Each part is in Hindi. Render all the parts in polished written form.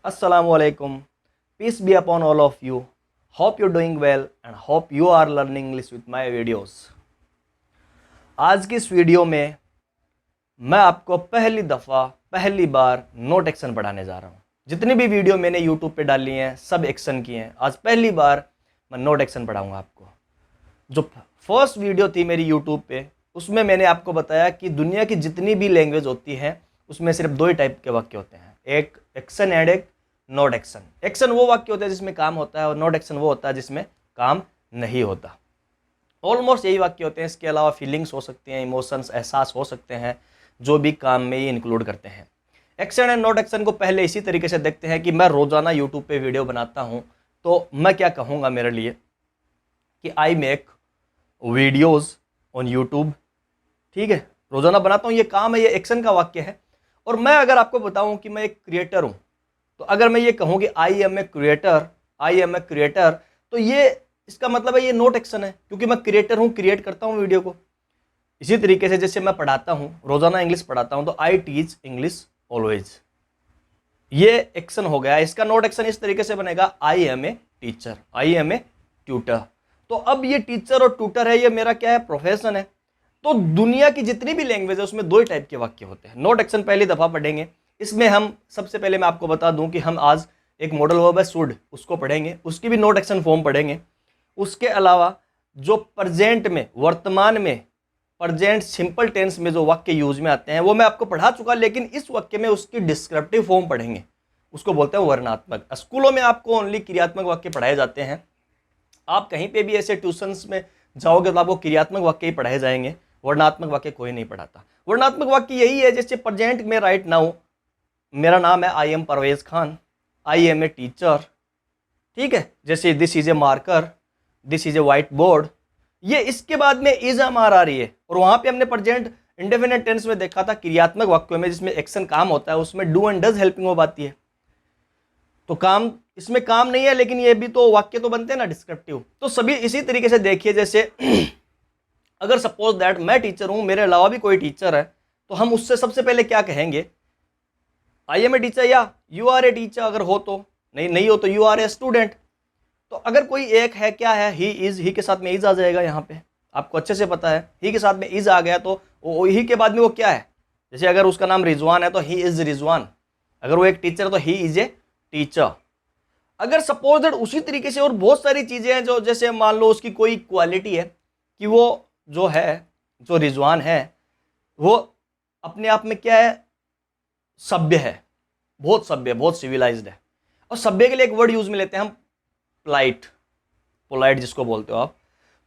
Assalamualaikum. Peace be upon all of you. Hope you're doing well and hope you are learning English with my videos. आज की इस वीडियो में मैं आपको पहली बार नोट एक्शन पढ़ाने जा रहा हूँ। जितनी भी वीडियो मैंने यूट्यूब पे डाली हैं सब एक्शन की हैं। आज पहली बार मैं नोट एक्शन पढ़ाऊँगा आपको। जो फर्स्ट वीडियो थी मेरी यूट्यूब पे उसमें मैंने आपको बताया कि दुनिया की जितनी भी लैंग्वेज होती है उसमें सिर्फ दो ही टाइप के वाक्य होते हैं, एक एक्शन एंड एक नॉट एक्शन। एक्शन वो वाक्य होता है जिसमें काम होता है और नॉट एक्शन वो होता है जिसमें काम नहीं होता। ऑलमोस्ट यही वाक्य होते हैं। इसके अलावा फीलिंग्स हो सकती हैं, इमोशंस, एहसास हो सकते हैं, जो भी काम में ये इंक्लूड करते हैं। एक्शन एंड नॉट एक्शन को पहले इसी तरीके से देखते हैं कि मैं रोजाना यूट्यूब पे वीडियो बनाता हूँ तो मैं क्या कहूँगा मेरे लिए कि I make videos on YouTube. ठीक है, रोजाना बनाता हूँ, ये काम है, ये एक्शन का वाक्य है। और मैं अगर आपको बताऊं कि मैं एक क्रिएटर हूं, तो अगर मैं ये कहूं कि आई एम ए क्रिएटर, तो ये इसका मतलब है ये नोट एक्शन है, क्योंकि मैं क्रिएटर हूं, क्रिएट करता हूं वीडियो को। इसी तरीके से जैसे मैं पढ़ाता हूं, रोजाना इंग्लिश पढ़ाता हूं, तो आई टीच इंग्लिश ऑलवेज, ये एक्शन हो गया। इसका नोट एक्शन इस तरीके से बनेगा I am a teacher, I am a tutor. तो अब ये टीचर और ट्यूटर है, ये मेरा क्या है, प्रोफेशन है। तो दुनिया की जितनी भी लैंग्वेज है उसमें दो ही टाइप के वाक्य होते हैं। नोट एक्शन पहली दफा पढ़ेंगे। इसमें हम सबसे पहले मैं आपको बता दूं कि हम आज एक मॉडल वर्ब है शुड, उसको पढ़ेंगे, उसकी भी नोट एक्शन फॉर्म पढ़ेंगे। उसके अलावा जो प्रेजेंट में, वर्तमान में, प्रेजेंट सिंपल टेंस में जो वाक्य यूज में आते हैं वो मैं आपको पढ़ा चुका, लेकिन इस वाक्य में उसकी डिस्क्रिप्टिव फॉर्म पढ़ेंगे, उसको बोलते हैं वर्णात्मक। स्कूलों में आपको ओनली क्रियात्मक वाक्य पढ़ाए जाते हैं। आप कहीं पे भी ऐसे ट्यूशंस में जाओगे तो आपको क्रियात्मक वाक्य ही पढ़ाए जाएंगे, वर्णात्मक वाक्य कोई नहीं पढ़ाता। वर्णात्मक वाक्य यही है जैसे प्रेजेंट में राइट नाउ मेरा नाम है I am Parvez Khan, I am a teacher. ठीक है, जैसे this is a marker, this is a whiteboard, ये इसके बाद में इज एम आर आ रही है। और वहां पे हमने प्रेजेंट इंडेफिनिट टेंस में देखा था क्रियात्मक वाक्यों में जिसमें एक्शन काम होता है उसमें do and does helping verb आती है। तो काम, इसमें काम नहीं है लेकिन ये भी तो वाक्य तो बनते हैं ना डिस्क्रिप्टिव। तो सभी इसी तरीके से देखिए, जैसे अगर सपोज दैट मैं टीचर हूं, मेरे अलावा भी कोई टीचर है, तो हम उससे सबसे पहले क्या कहेंगे, आई एम ए टीचर या यू आर ए टीचर। अगर हो तो, नहीं हो तो यू आर ए स्टूडेंट। तो अगर कोई एक है, क्या है, ही इज, ही के साथ में इज आ जाएगा। यहाँ पे आपको अच्छे से पता है, ही के साथ में इज आ गया तो ही के बाद में वो क्या है, जैसे अगर उसका नाम रिजवान है तो ही इज रिजवान। अगर वो एक टीचर है तो ही इज ए टीचर। अगर सपोज दैट उसी तरीके से और बहुत सारी चीजें हैं, जो जैसे मान लो उसकी कोई क्वालिटी है कि वो जो है, जो रिजवान है, वो अपने आप में क्या है, सभ्य है, बहुत सभ्य, बहुत सिविलाइज्ड है। और सभ्य के लिए एक वर्ड यूज में लेते हैं हम, पोलाइट, पोलाइट जिसको बोलते हो आप।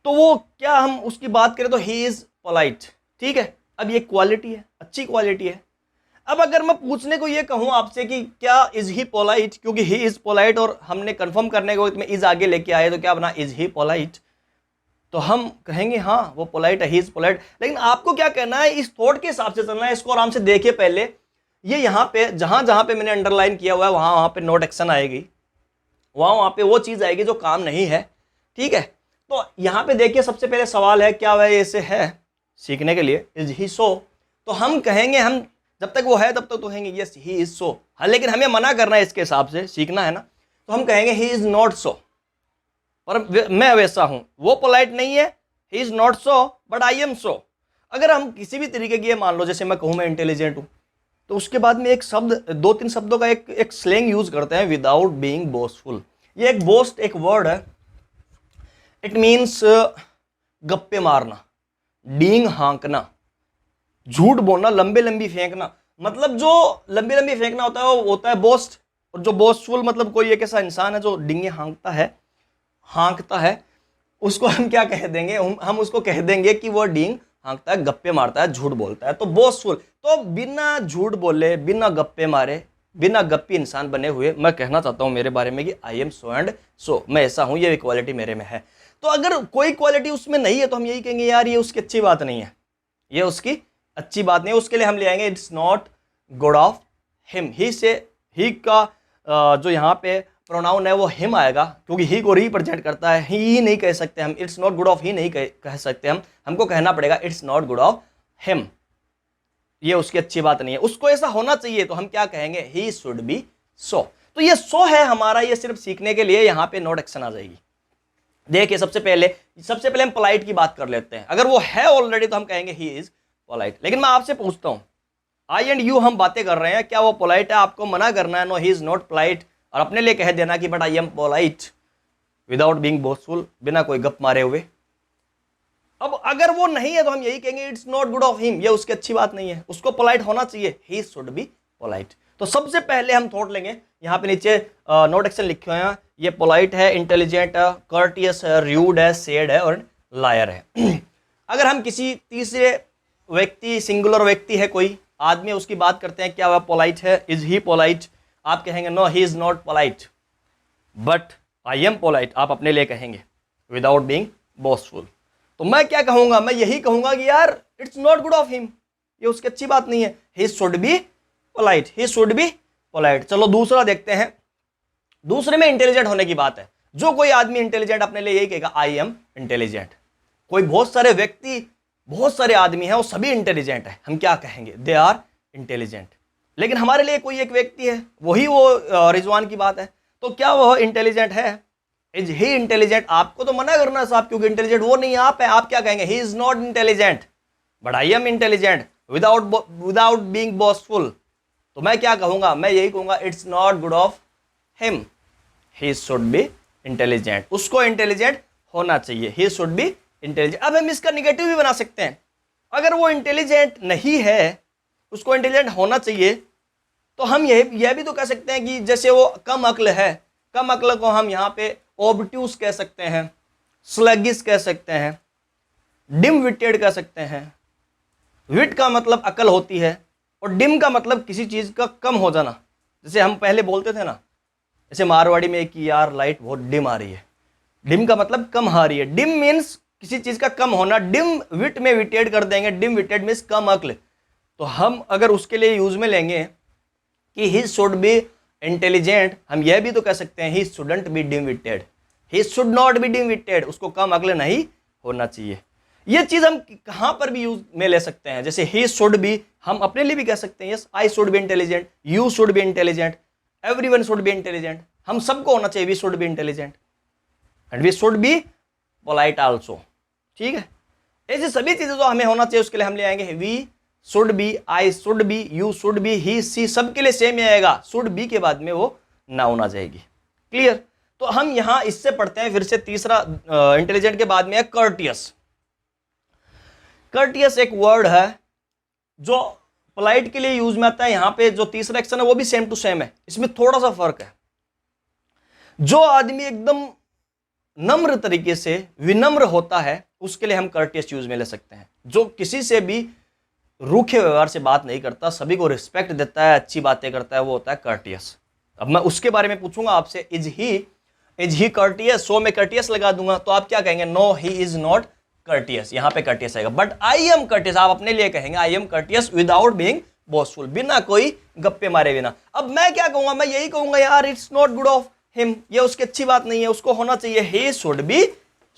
तो वो क्या, हम उसकी बात करें तो ही इज पोलाइट। ठीक है, अब ये क्वालिटी है, अच्छी क्वालिटी है। अब अगर मैं पूछने को ये कहूं आपसे कि क्या इज ही पोलाइट, क्योंकि ही इज पोलाइट और हमने कंफर्म करने को इसमें इज आगे लेके आए तो क्या बना, इज ही पोलाइट। तो हम कहेंगे हाँ वो पोलाइट है, ही इज पोलाइट। लेकिन आपको क्या करना है, इस थॉट के हिसाब से चलना है। इसको आराम से देखिए पहले, ये यहाँ पे जहां जहां पे मैंने अंडरलाइन किया हुआ है वहां पे नोट एक्शन आएगी, वहां पे वो चीज आएगी जो काम नहीं है। ठीक है, तो यहाँ पे देखिए सबसे पहले सवाल है क्या वह ऐसे है सीखने के लिए, इज ही सो। तो हम कहेंगे, हम जब तक वो है तब तक तो कहेंगे यस ही इज सो। हाँ, लेकिन हमें मना करना है, इसके हिसाब से सीखना है ना, तो हम कहेंगे ही इज नॉट सो। पर मैं वैसा हूं, वो पोलाइट नहीं है, ही is not so but I am so. अगर हम किसी भी तरीके की, मान लो जैसे मैं कहूं मैं इंटेलिजेंट हूं, तो उसके बाद में एक शब्द, दो तीन शब्दों का एक स्लैंग यूज करते हैं, विदाउट बीइंग बोस्टफुल। ये एक बोस्ट एक वर्ड है, इट मीन्स गप्पे मारना, डींग हाँकना, झूठ बोलना, लंबे लंबी फेंकना। मतलब जो लंबी लंबी फेंकना होता है वो होता है बोस्ट। और जो बोस्टफुल मतलब कोई एक ऐसा इंसान है जो डींगे हाँकता है, उसको हम क्या कह देंगे, हम उसको कह देंगे कि वो डींग हाँकता है, गप्पे मारता है, झूठ बोलता है। तो बोस्टफुल, तो बिना झूठ बोले, बिना गप्पे मारे, बिना गप्पी इंसान बने हुए मैं कहना चाहता हूं मेरे बारे में कि I am so and so, मैं ऐसा हूं, ये क्वालिटी मेरे में है। तो अगर कोई क्वालिटी उसमें नहीं है तो हम यही कहेंगे यार ये उसकी अच्छी बात नहीं है, ये उसकी अच्छी बात नहीं है। उसके लिए हम ले आएंगे it's not good of him. He से, ही का जो यहाँ पे प्रोनाउन है वो हिम आएगा, क्योंकि ही को रिप्रेजेंट करता है। ही नहीं कह सकते हम, इट्स नॉट गुड ऑफ ही नहीं कह सकते हम, हमको कहना पड़ेगा it's not good of him, ये उसकी अच्छी बात नहीं है, उसको ऐसा होना चाहिए। तो हम क्या कहेंगे, ही शुड बी सो। तो ये सो है हमारा, ये सिर्फ सीखने के लिए, यहां पे नॉट एक्शन आ जाएगी। देखिए सबसे पहले हम पोलाइट की बात कर लेते हैं। अगर वो है ऑलरेडी तो हम कहेंगे ही इज पोलाइट। लेकिन मैं आपसे पूछता हूं, आई एंड यू हम बातें कर रहे हैं, क्या वो पोलाइट है? आपको मना करना है no he is not polite, और अपने लिए कह देना कि but I am polite without being boastful, बिना कोई गप मारे हुए। अब अगर वो नहीं है तो हम यही कहेंगे it's not good of him, ये उसकी अच्छी बात नहीं है, उसको पोलाइट होना चाहिए, ही शुड बी पोलाइट। तो सबसे पहले हम थॉट लेंगे, यहाँ पे नीचे नोट एक्शन लिखे हुए हैं, ये पोलाइट है, इंटेलिजेंट है, कर्टियस है, र्यूड है, सेड है और लायर है। अगर हम किसी तीसरे व्यक्ति, सिंगुलर व्यक्ति है, कोई आदमी, उसकी बात करते हैं, क्या वह पोलाइट है, इज ही पोलाइट? आप कहेंगे no he is not polite but I am polite, आप अपने लिए कहेंगे विदाउट बीइंग बोस्टफुल। तो मैं क्या कहूंगा? मैं यही कहूंगा कि यार it's not good of him, ये उसकी अच्छी बात नहीं है, ही should be polite, he should be polite. चलो दूसरा देखते हैं। दूसरे में इंटेलिजेंट होने की बात है। जो कोई आदमी इंटेलिजेंट अपने लिए यही कहेगा आई एम इंटेलिजेंट। कोई बहुत सारे व्यक्ति, बहुत सारे आदमी हैं, वो सभी इंटेलिजेंट है, हम क्या कहेंगे? They are intelligent. लेकिन हमारे लिए कोई एक व्यक्ति है, वही वो रिजवान की बात है, तो क्या वह इंटेलिजेंट है? Is he intelligent? आपको तो मना करना साहब, क्योंकि इंटेलिजेंट वो नहीं, आप है। आप क्या कहेंगे? He is not intelligent but I am intelligent without being boastful. तो मैं क्या कहूंगा? मैं यही कहूंगा it's not good of him, he should be intelligent. उसको इंटेलिजेंट होना चाहिए, ही शुड बी इंटेलिजेंट। अब हम इसका निगेटिव भी बना सकते हैं। अगर वो इंटेलिजेंट नहीं है, उसको इंटेलिजेंट होना चाहिए, तो हम यह भी तो कह सकते हैं कि जैसे वो कम अक्ल है, कम अक्ल को हम यहाँ पे ओब्ट्यूस कह सकते हैं, स्लगिस कह सकते हैं, डिम विटेड कह सकते हैं। विट का मतलब अकल होती है और डिम का मतलब किसी चीज का कम हो जाना। जैसे हम पहले बोलते थे ना, जैसे मारवाड़ी में कि यार लाइट बहुत डिम आ रही है, डिम का मतलब कम आ रही है। डिम मीन्स किसी चीज का कम होना, डिम विट में विटेड कर देंगे, डिम विटेड मीन्स कम अक्ल। तो हम अगर उसके लिए यूज में लेंगे कि ही शुड बी इंटेलिजेंट, हम यह भी तो कह सकते हैं he shouldn't be dim witted, he should not B dim witted, उसको कम अक्ल नहीं होना चाहिए। ये चीज हम कहां पर भी यूज में ले सकते हैं। जैसे ही शुड बी हम अपने लिए भी कह सकते हैं, yes I should be intelligent, you should be intelligent, everyone should be intelligent, हम सबको होना चाहिए we should be intelligent and we should be polite also. ठीक है, ऐसी सभी चीजें जो हमें होना चाहिए उसके लिए हम ले आएंगे we should be, I should be, you should be, he she, सबके लिए सेम ही आएगा, शुड बी के बाद में वो नाउन आ जाएगी। क्लियर? तो हम यहां इससे पढ़ते हैं फिर से तीसरा इंटेलिजेंट के बाद में है कर्टियस। कर्टियस एक वर्ड है जो पोलाइट के लिए यूज में आता है। यहां पे जो तीसरा एक्शन है वो भी सेम टू सेम है, इसमें थोड़ा सा फर्क है। जो आदमी एकदम नम्र तरीके से विनम्र होता है उसके लिए हम कर्टियस यूज में ले सकते हैं। जो किसी से भी रूखे व्यवहार से बात नहीं करता, सभी को रिस्पेक्ट देता है, अच्छी बातें करता है, वो होता है कर्टियस। अब मैं उसके बारे में पूछूंगा आपसे, इज ही कर्टियस? सो मैं कर्टियस लगा दूंगा तो आप क्या कहेंगे? No he is not courteous, यहां पे कर्टियस आएगा। बट आई एम कर्टियस, आप अपने लिए कहेंगे I am courteous without being boastful, बिना कोई गप्पे मारे बिना। अब मैं क्या कहूंगा? मैं यही कहूंगा यार it's not good of him, ये उसकी अच्छी बात नहीं है, उसको होना चाहिए ही शुड बी,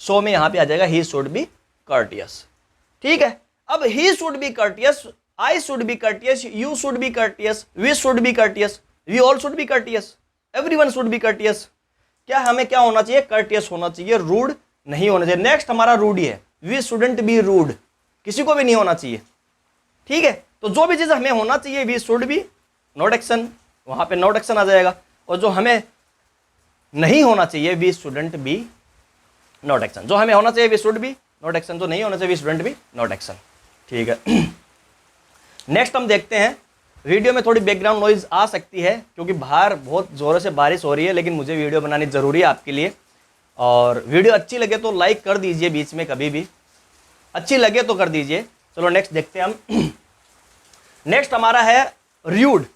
सो में यहां पे आ जाएगा ही शुड बी कर्टियस। ठीक है, अब he should be courteous, I should be courteous, you should be courteous, we should be courteous, we all should be courteous, everyone should be courteous. क्या हमें क्या होना चाहिए? कर्टियस होना चाहिए, रूड नहीं होना चाहिए। नेक्स्ट हमारा रूड ही है, वी शुडंट बी रूड, किसी को भी नहीं होना चाहिए। ठीक है, तो जो भी चीज हमें होना चाहिए we should be, not action, वहां पे नॉट एक्शन आ जाएगा। और जो हमें नहीं होना चाहिए we shouldn't be, not action. जो हमें होना चाहिए we should be, not action. जो नहीं होना चाहिए we shouldn't be, not action. ठीक है, नेक्स्ट हम देखते हैं। वीडियो में थोड़ी बैकग्राउंड नॉइज आ सकती है क्योंकि बाहर बहुत जोरों से बारिश हो रही है, लेकिन मुझे वीडियो बनानी जरूरी है आपके लिए। और वीडियो अच्छी लगे तो लाइक कर दीजिए, बीच में कभी भी अच्छी लगे तो कर दीजिए। चलो नेक्स्ट देखते हैं हम। नेक्स्ट हमारा है र्यूड।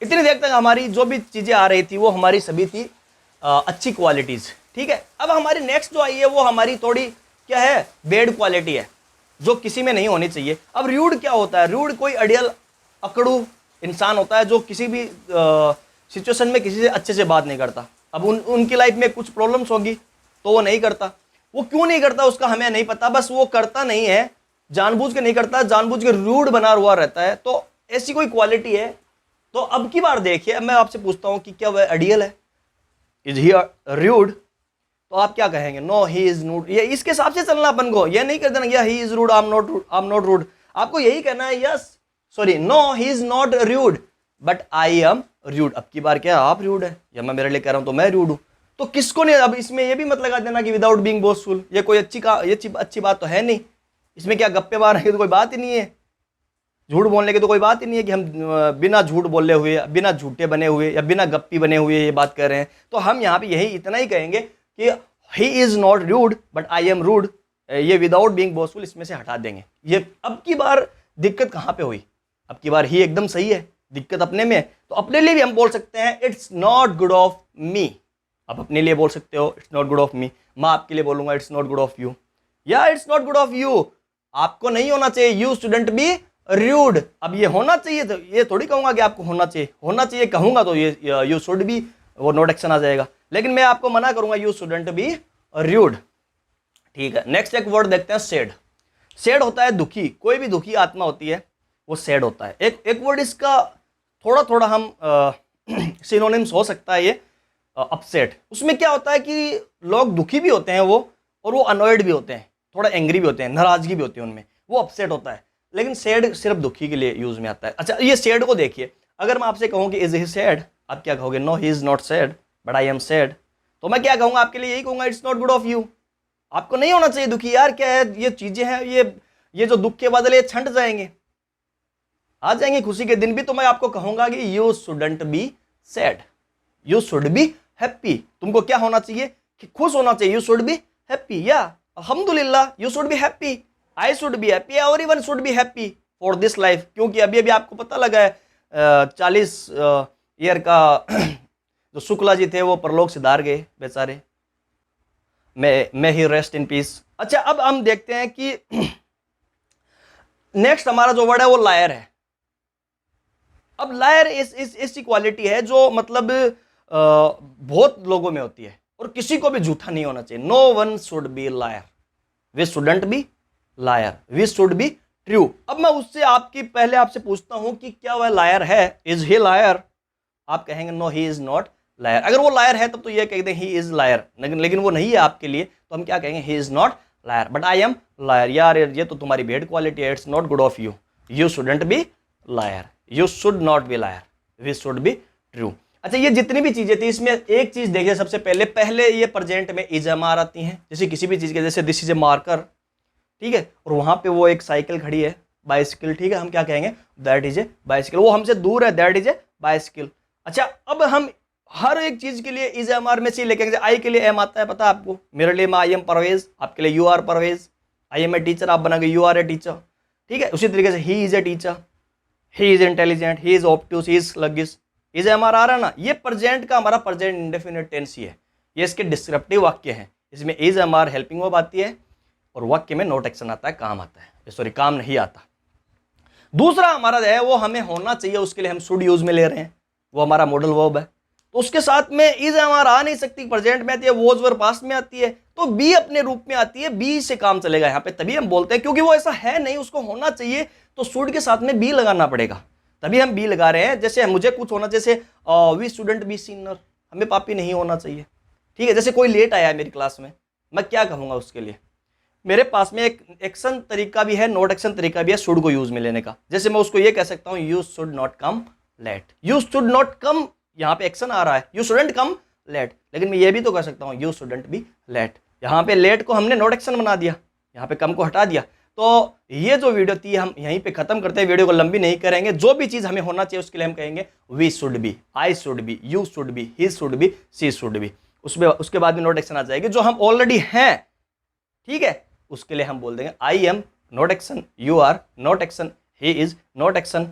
इतनी देर तक हमारी जो भी चीजें आ रही थी वो हमारी सभी थी अच्छी क्वालिटीज। ठीक है, अब हमारी नेक्स्ट जो आई है वो हमारी थोड़ी क्या है, बैड क्वालिटी है, जो किसी में नहीं होनी चाहिए। अब र्यूड क्या होता है? र्यूड कोई अड़ियल अकड़ू इंसान होता है जो किसी भी सिचुएशन में किसी से अच्छे से बात नहीं करता। अब उनकी लाइफ में कुछ प्रॉब्लम्स होगी तो वो नहीं करता। वो क्यों नहीं करता उसका हमें नहीं पता, बस वो करता नहीं है, जानबूझ के नहीं करता, जानबूझ के रूड बना हुआ रहता है। तो ऐसी कोई क्वालिटी है तो अब की बार देखिए, मैं आपसे पूछता हूं कि क्या वह आइडियल है, इज ही रूड, तो आप क्या कहेंगे? No he is not. ये इसके हिसाब से चलना अपन को, ये नहीं कर देना या he is rude, I am not rude, I am not rude. आपको यही कहना है yes sorry no he is not rude but I am rude. अब की बार क्या आप रूड है या मैं मेरे लिए कह रहा हूं तो मैं रूड हूं? तो किसको नहीं, अब इसमें ये भी मत लगा देना कि विदाउट बीइंग बोस्टफुल, ये कोई अच्छी बात तो है नहीं। इसमें क्या गप्पे मारने की तो कोई बात ही नहीं है, झूठ बोलने की तो कोई बात ही नहीं है कि हम बिना झूठ बोले हुए, बिना झूठे बने हुए या बिना गप्पी बने हुए ये बात कर रहे हैं। तो हम यहाँ पे यही इतना ही कहेंगे कि he is not rude but I am rude, ये विदाउट बीइंग बोस्टफुल इसमें से हटा देंगे। ये अब की बार दिक्कत कहाँ पे हुई? अब की बार ही एकदम सही है, दिक्कत अपने में है। तो अपने लिए भी हम बोल सकते हैं it's not good of me. आप अपने लिए बोल सकते हो it's not good of me. मैं आपके लिए बोलूंगा it's not good of you, या it's not good of you. आपको नहीं होना चाहिए, यू स्टूडेंट बी रूड। अब ये होना चाहिए, तो ये थोड़ी कहूंगा कि आपको होना चाहिए कहूंगा तो ये यू शुड बी, वो नोट एक्शन आ जाएगा। लेकिन मैं आपको मना करूंगा यू स्टूडेंट बी रूड। ठीक है, नेक्स्ट एक वर्ड देखते हैं, सैड। सैड होता है दुखी, कोई भी दुखी आत्मा होती है वो सैड होता है। एक वर्ड इसका थोड़ा हम सिनोनिम्स हो सकता है ये अपसेट। उसमें क्या होता है कि लोग दुखी भी होते हैं वो, और वो अनॉयड भी होते हैं, थोड़ा एंग्री भी होते हैं, नाराजगी भी होती है उनमें, वो अपसेट होता है। लेकिन सैड सिर्फ दुखी के लिए यूज में आता है। अच्छा, ये सैड को देखिए, अगर मैं आपसे कहूँ कि इज ही सैड, आप क्या कहोगे? No he is not sad but I am sad. तो मैं क्या कहूँगा आपके लिए? यही कहूँगा it's not good of you. आपको नहीं होना चाहिए दुखी यार, क्या है ये चीजें हैं, ये जो दुख के बादल ये छंट जाएंगे, आ जाएंगे खुशी के दिन भी। तो मैं आपको कहूंगा कि you shouldn't be sad, you should be happy. तुमको क्या होना चाहिए कि खुश होना चाहिए, यू शुड बी हैप्पी। या अल्हम्दुलिल्लाह, you should be happy, I should be happy, everyone should be happy for this life. क्योंकि अभी अभी आपको पता लगा है 40 ईयर का जो शुक्ला जी थे वो परलोक सिधार गए बेचारे, मैं ही रेस्ट इन पीस। अच्छा, अब हम देखते हैं कि नेक्स्ट हमारा जो वर्ड है वो लायर है। अब लायर ऐसी क्वालिटी है जो मतलब बहुत लोगों में होती है, और किसी को भी झूठा नहीं होना चाहिए। No one should be liar, we shouldn't be liar, we should be true. अब मैं उससे पहले आपसे पूछता हूं कि क्या वह लायर है? Is he liar? आप कहेंगे no he is not liar. अगर वो लायर है तब तो ये कहते हैं ही इज लायर, लेकिन वो नहीं है आपके लिए, तो हम क्या कहेंगे? He is not liar but I am liar. यार ये तो तुम्हारी बेड क्वालिटी है, it's not good of you, you shouldn't be liar, you should not be liar, we should be true. अच्छा, ये जितनी भी चीजें थी इसमें एक चीज देखिए, सबसे पहले ये प्रेजेंट में इज एम आर आती हैं, जैसे किसी भी चीज के, जैसे दिस इज ए मार्कर, ठीक है, और वहां पे वो एक साइकिल खड़ी है, बाइसिकल, ठीक है, हम क्या कहेंगे? That is a bicycle. वो हमसे दूर है, दैट इज ए बाइसिकल। अच्छा, अब हम हर एक चीज के लिए इज एम आर में से लेके, आई के लिए एम आता है, पता है आपको? मेरे लिए मैं आई एम परवेज, आपके लिए you are Parvez. I am a teacher, आप बनागे यू आर ए टीचर, ठीक है। उसी तरीके से he is a teacher, he is intelligent, he is obtuse, he is sluggish. Is am are आ रहा ना, ये प्रेजेंट का हमारा प्रेजेंट इंडेफिनिट टेंस ही है, ये इसके डिस्क्रिप्टिव वाक्य हैं। इसमें is am are helping verb आती है और वाक्य में नोट एक्शन आता है, काम आता है, सॉरी काम नहीं आता। दूसरा हमारा है वो हमें होना चाहिए, उसके लिए हम शुड यूज में ले रहे हैं, वो हमारा मॉडल वर्ब है। तो उसके साथ में इज एम आर आ नहीं सकती, प्रेजेंट में आती है, वॉज वर पास्ट में आती है, तो बी अपने रूप में आती है, बी से काम चलेगा यहाँ पे, तभी हम बोलते हैं, क्योंकि वो ऐसा है नहीं, उसको होना चाहिए तो शुड के साथ में बी लगाना पड़ेगा, तभी हम बी लगा रहे हैं। जैसे मुझे कुछ होना, जैसे वी स्टूडेंट बी सिनर, हमें पापी नहीं होना चाहिए, ठीक है। जैसे कोई लेट आया है मेरी क्लास में, मैं क्या कहूंगा उसके लिए? मेरे पास में एक एक्शन तरीका भी है, नोट एक्शन तरीका भी है शुड को यूज में लेने का। जैसे मैं उसको ये कह सकता हूं, you should not come late, you should not come, यहाँ पे एक्शन आ रहा है, यू शुडंट कम लेट, लेकिन मैं ये भी तो कह सकता हूँ, यू शुडंट बी लेट। यहाँ पे लेट को हमने नोट एक्शन बना दिया, यहाँ पे कम को हटा दिया। तो ये जो वीडियो थी हम यहीं पे खत्म करते हैं, वीडियो को लंबी नहीं करेंगे। जो भी चीज हमें होना चाहिए उसके लिए हम कहेंगे we should be, I should be, you should be, he should be, she should be. उसके बाद में नोट एक्शन आ जाएगी। जो हम ऑलरेडी हैं, ठीक है, उसके लिए हम बोल देंगे I am not action, you are not action, he is not action,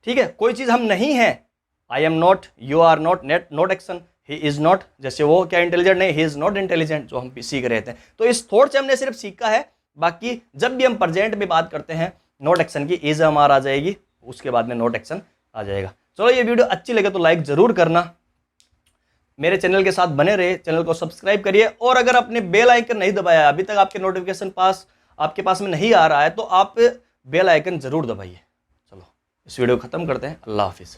ठीक है। कोई चीज हम नहीं है, I am not, you are not, net not action, he is not, जैसे वो क्या इंटेलिजेंट नहीं, ही इज नॉट इंटेलिजेंट, जो हम सीख रहे थे। तो इस थोड़ से हमने सिर्फ सीखा है, बाकी जब भी हम प्रेजेंट में बात करते हैं नोट एक्शन की, इज एम आर आ जाएगी, उसके बाद में नोट एक्शन आ जाएगा। चलो, ये वीडियो अच्छी लगे तो लाइक जरूर करना, मेरे चैनल के साथ बने रहे, चैनल को सब्सक्राइब करिए, और अगर आपने बेल आइकन नहीं दबाया, अभी तक आपके नोटिफिकेशन आपके पास में नहीं आ रहा है, तो आप बेल आइकन जरूर दबाइए। चलो, इस वीडियो को खत्म करते हैं, अल्लाह हाफिज।